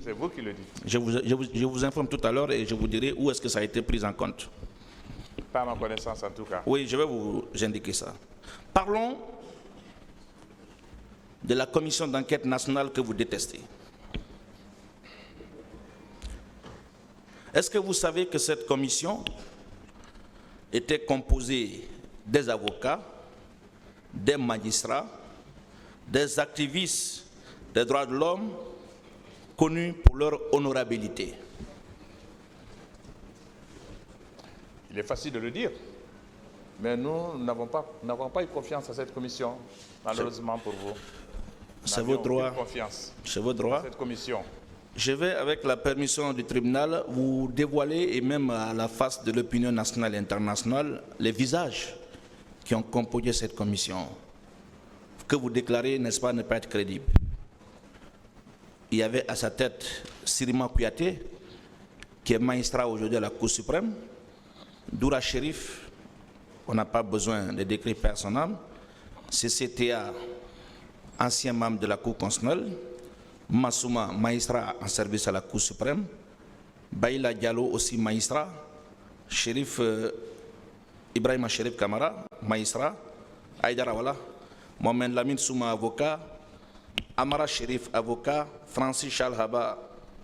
C'est vous qui le dites. Je vous informe tout à l'heure et je vous dirai où est-ce que ça a été pris en compte. Pas à ma connaissance en tout cas. Oui, je vais vous indiquer ça. Parlons de la commission d'enquête nationale que vous détestez. Est-ce que vous savez que cette commission était composée des avocats, des magistrats, des activistes des droits de l'homme connus pour leur honorabilité? Il est facile de le dire, mais nous n'avons pas eu confiance à cette commission, malheureusement pour vous. C'est votre droit. C'est votre droit. Cette commission. Je vais, avec la permission du tribunal, vous dévoiler, et même à la face de l'opinion nationale et internationale, les visages qui ont composé cette commission, que vous déclarez, n'est-ce pas, ne pas être crédible. Il y avait à sa tête Sirima Kouyaté, qui est magistrat aujourd'hui à la Cour suprême, Doura Chérif, on n'a pas besoin de décret personnel, CCTA, ancien membre de la Cour constitutionnelle, Massouma, magistrat en service à la Cour suprême, Baïla Diallo, aussi magistrat, Chérif Ibrahima Chérif Kamara, magistrat, Aïdara Wala, Mohamed Lamine Souma, avocat, Amara Chérif, avocat, Francis Charles Haba,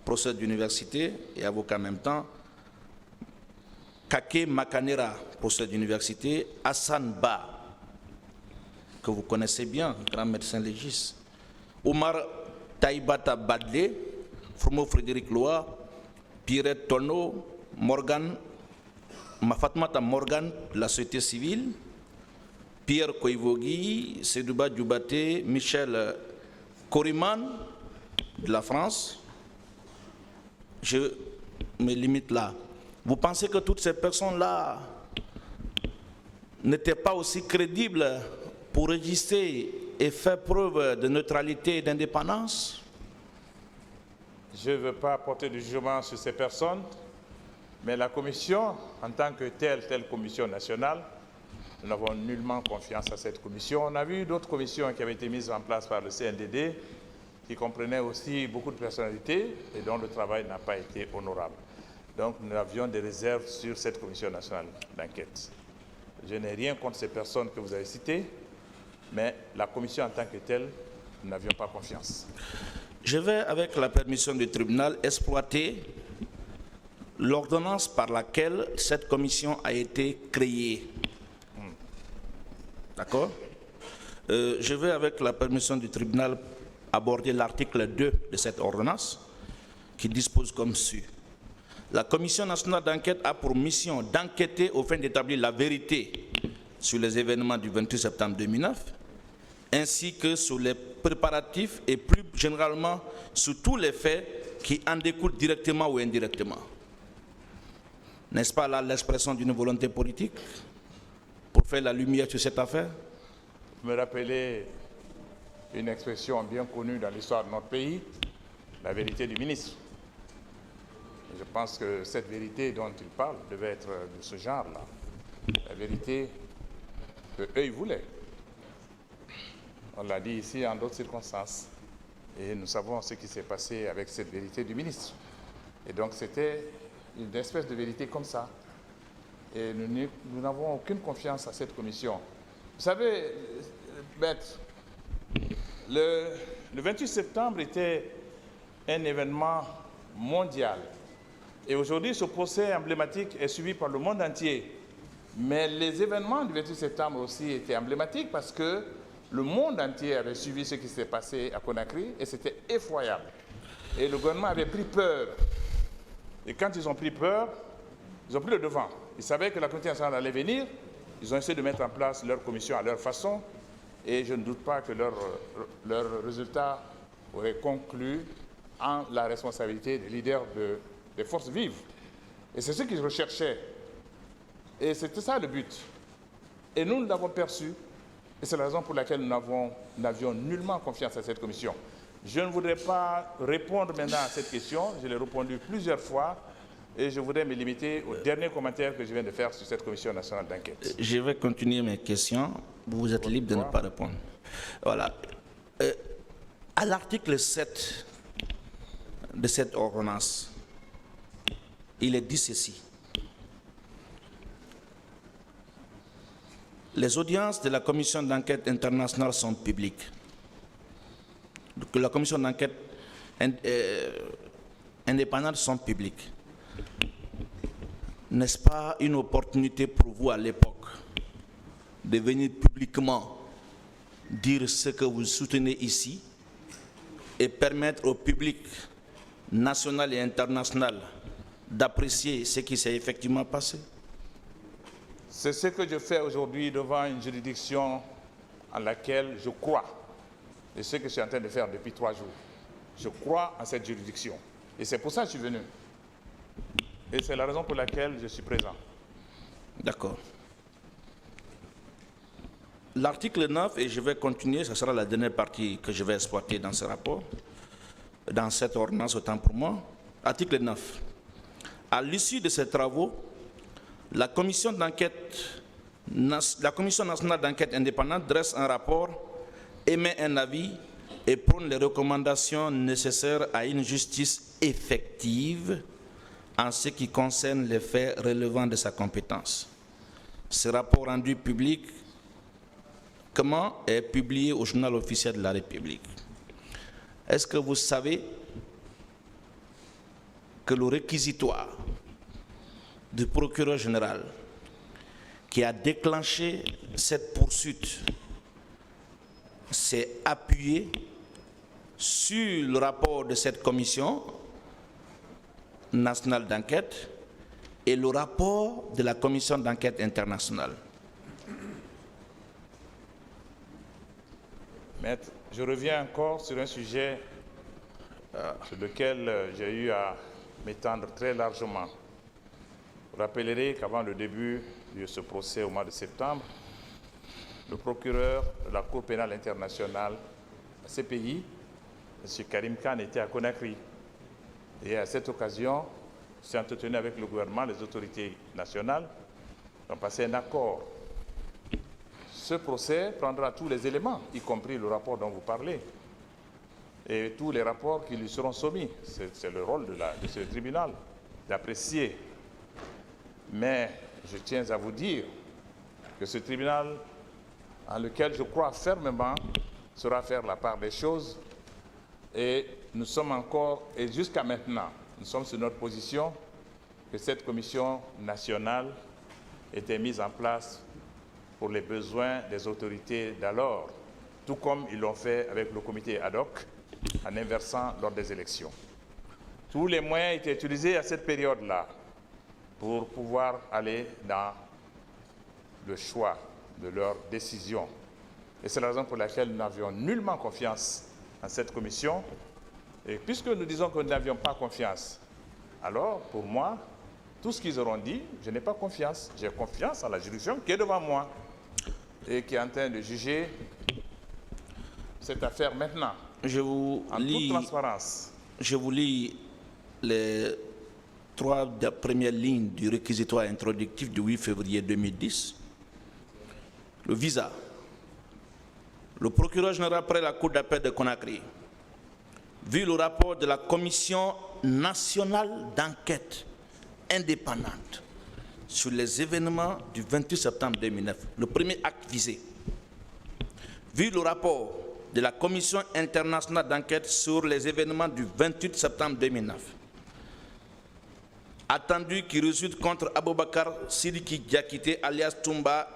professeur d'université et avocat en même temps, Kake Makanera, professeur d'université, Hassan Ba, que vous connaissez bien, grand médecin légiste, Omar Taïbata Badlé, Fromo Frédéric Loa, Pierrette Tono, Morgan, Fatmata Morgan de la société civile, Pierre Koivogi, Sedouba Djoubaté, Michel Koriman de la France. Je me limite là. Vous pensez que toutes ces personnes-là n'étaient pas aussi crédibles pour résister et faire preuve de neutralité et d'indépendance? Je ne veux pas porter de jugement sur ces personnes, mais la commission, en tant que telle commission nationale, nous n'avons nullement confiance à cette commission. On a vu d'autres commissions qui avaient été mises en place par le CNDD, qui comprenaient aussi beaucoup de personnalités et dont le travail n'a pas été honorable. Donc nous avions des réserves sur cette commission nationale d'enquête. Je n'ai rien contre ces personnes que vous avez citées, mais la commission en tant que telle, nous n'avions pas confiance. Je vais, avec la permission du tribunal, exploiter l'ordonnance par laquelle cette commission a été créée. D'accord? Je vais, avec la permission du tribunal, aborder l'article 2 de cette ordonnance qui dispose comme suit. La Commission nationale d'enquête a pour mission d'enquêter au fin d'établir la vérité sur les événements du 28 septembre 2009, ainsi que sur les préparatifs et plus généralement sur tous les faits qui en découlent directement ou indirectement. N'est-ce pas là l'expression d'une volonté politique pour faire la lumière sur cette affaire? Vous me rappelez une expression bien connue dans l'histoire de notre pays, la vérité du ministre. Je pense que cette vérité dont il parle devait être de ce genre-là. La vérité qu'eux, ils voulaient. On l'a dit ici en d'autres circonstances. Et nous savons ce qui s'est passé avec cette vérité du ministre. Et donc c'était une espèce de vérité comme ça. Et nous n'avons aucune confiance à cette commission. Vous savez, Maître, le 28 septembre était un événement mondial. Et aujourd'hui, ce procès emblématique est suivi par le monde entier. Mais les événements du 28 septembre aussi étaient emblématiques parce que le monde entier avait suivi ce qui s'est passé à Conakry et c'était effroyable. Et le gouvernement avait pris peur. Et quand ils ont pris peur, ils ont pris le devant. Ils savaient que la communauté nationale allait venir. Ils ont essayé de mettre en place leur commission à leur façon. Et je ne doute pas que leur résultat aurait conclu en la responsabilité des leaders des forces vives. Et c'est ce qu'ils recherchaient. Et c'était ça le but. Et nous l'avons perçu. Et c'est la raison pour laquelle nous n'avions nullement confiance à cette commission. Je ne voudrais pas répondre maintenant à cette question. Je l'ai répondu plusieurs fois. Et je voudrais me limiter au dernier commentaire que je viens de faire sur cette commission nationale d'enquête. Je vais continuer mes questions. Vous êtes libre de ne pas répondre. Voilà. À l'article 7 de cette ordonnance, il est dit ceci. Les audiences de la commission d'enquête internationale sont publiques. La commission d'enquête indépendante sont publiques. N'est-ce pas une opportunité pour vous à l'époque de venir publiquement dire ce que vous soutenez ici et permettre au public national et international d'apprécier ce qui s'est effectivement passé? C'est ce que je fais aujourd'hui devant une juridiction en laquelle je crois. Et ce que je suis en train de faire depuis 3 jours. Je crois en cette juridiction. Et c'est pour ça que je suis venu. Et c'est la raison pour laquelle je suis présent. D'accord. L'article 9, et je vais continuer, ce sera la dernière partie que je vais exploiter dans ce rapport, dans cette ordonnance, autant pour moi. Article 9. À l'issue de ces travaux, la Commission nationale d'enquête indépendante dresse un rapport, émet un avis et prône les recommandations nécessaires à une justice effective en ce qui concerne les faits relevant de sa compétence. Ce rapport rendu public est publié au journal officiel de la République. Est-ce que vous savez que le réquisitoire du procureur général qui a déclenché cette poursuite s'est appuyé sur le rapport de cette commission nationale d'enquête et le rapport de la commission d'enquête internationale? Maître, je reviens encore sur un sujet sur lequel j'ai eu à m'étendre très largement. Vous rappellerez qu'avant le début de ce procès au mois de septembre, le procureur de la Cour pénale internationale à ces pays, M. Karim Khan, était à Conakry. Et à cette occasion, s'est entretenu avec le gouvernement, les autorités nationales, ont passé un accord. Ce procès prendra tous les éléments, y compris le rapport dont vous parlez, et tous les rapports qui lui seront soumis. C'est le rôle de ce tribunal d'apprécier. Mais je tiens à vous dire que ce tribunal, en lequel je crois fermement, saura faire la part des choses. Et nous sommes encore, et jusqu'à maintenant, nous sommes sur notre position que cette commission nationale était mise en place pour les besoins des autorités d'alors, tout comme ils l'ont fait avec le comité ad hoc en inversant lors des élections. Tous les moyens étaient utilisés à cette période-là pour pouvoir aller dans le choix de leurs décisions. Et c'est la raison pour laquelle nous n'avions nullement confiance en cette commission. Et puisque nous disons que nous n'avions pas confiance, alors pour moi, tout ce qu'ils auront dit, je n'ai pas confiance. J'ai confiance en la juridiction qui est devant moi et qui est en train de juger cette affaire maintenant, en toute transparence. Je vous lis les 3 premières lignes du réquisitoire introductif du 8 février 2010. Le visa. Le procureur général près la Cour d'appel de Conakry, vu le rapport de la Commission nationale d'enquête indépendante sur les événements du 28 septembre 2009, le premier acte visé, vu le rapport de la Commission internationale d'enquête sur les événements du 28 septembre 2009, attendu qui résulte contre Aboubakar Sidiki Diakité alias Toumba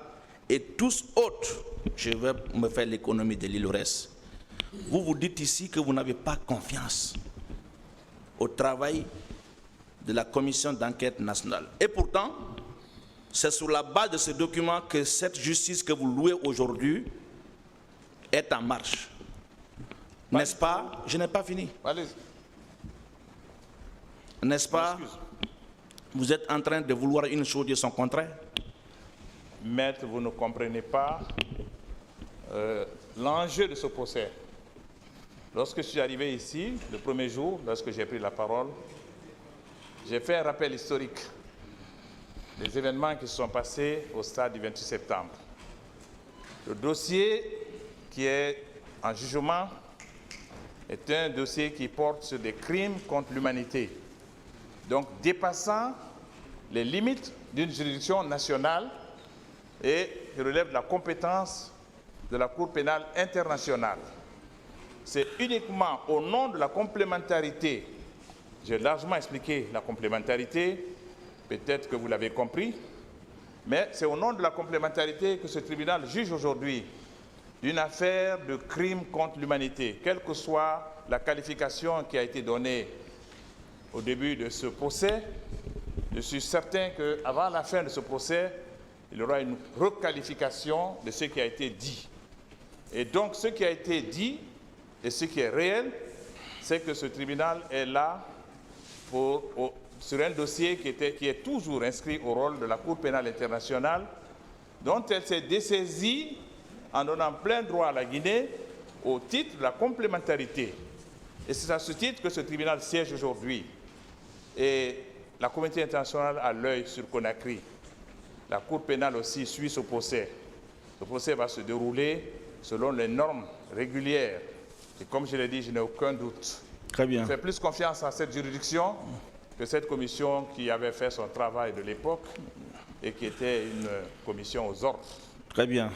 et tous autres, je vais me faire l'économie de l'île Aurès. Vous vous dites ici que vous n'avez pas confiance au travail de la commission d'enquête nationale. Et pourtant, c'est sur la base de ce document que cette justice que vous louez aujourd'hui est en marche. N'est-ce pas? Je n'ai pas fini. N'est-ce pas? Vous êtes en train de vouloir une chose et son contraire? Maître, vous ne comprenez pas l'enjeu de ce procès. Lorsque je suis arrivé ici, le premier jour, lorsque j'ai pris la parole, j'ai fait un rappel historique des événements qui se sont passés au stade du 28 septembre. Le dossier qui est en jugement est un dossier qui porte sur des crimes contre l'humanité. Donc dépassant les limites d'une juridiction nationale et qui relève de la compétence de la Cour pénale internationale. C'est uniquement au nom de la complémentarité, j'ai largement expliqué la complémentarité, peut-être que vous l'avez compris, mais c'est au nom de la complémentarité que ce tribunal juge aujourd'hui d'une affaire de crime contre l'humanité, quelle que soit la qualification qui a été donnée au début de ce procès. Je suis certain qu'avant la fin de ce procès, il y aura une requalification de ce qui a été dit. Et donc, ce qui a été dit et ce qui est réel, c'est que ce tribunal est là sur un dossier qui est toujours inscrit au rôle de la Cour pénale internationale, dont elle s'est dessaisie en donnant plein droit à la Guinée au titre de la complémentarité. Et c'est à ce titre que ce tribunal siège aujourd'hui. Et la communauté internationale a l'œil sur Conakry. La Cour pénale aussi suit ce procès. Ce procès va se dérouler selon les normes régulières. Et comme je l'ai dit, je n'ai aucun doute. Très bien. Je fais plus confiance à cette juridiction que cette commission qui avait fait son travail de l'époque et qui était une commission aux ordres. Très bien.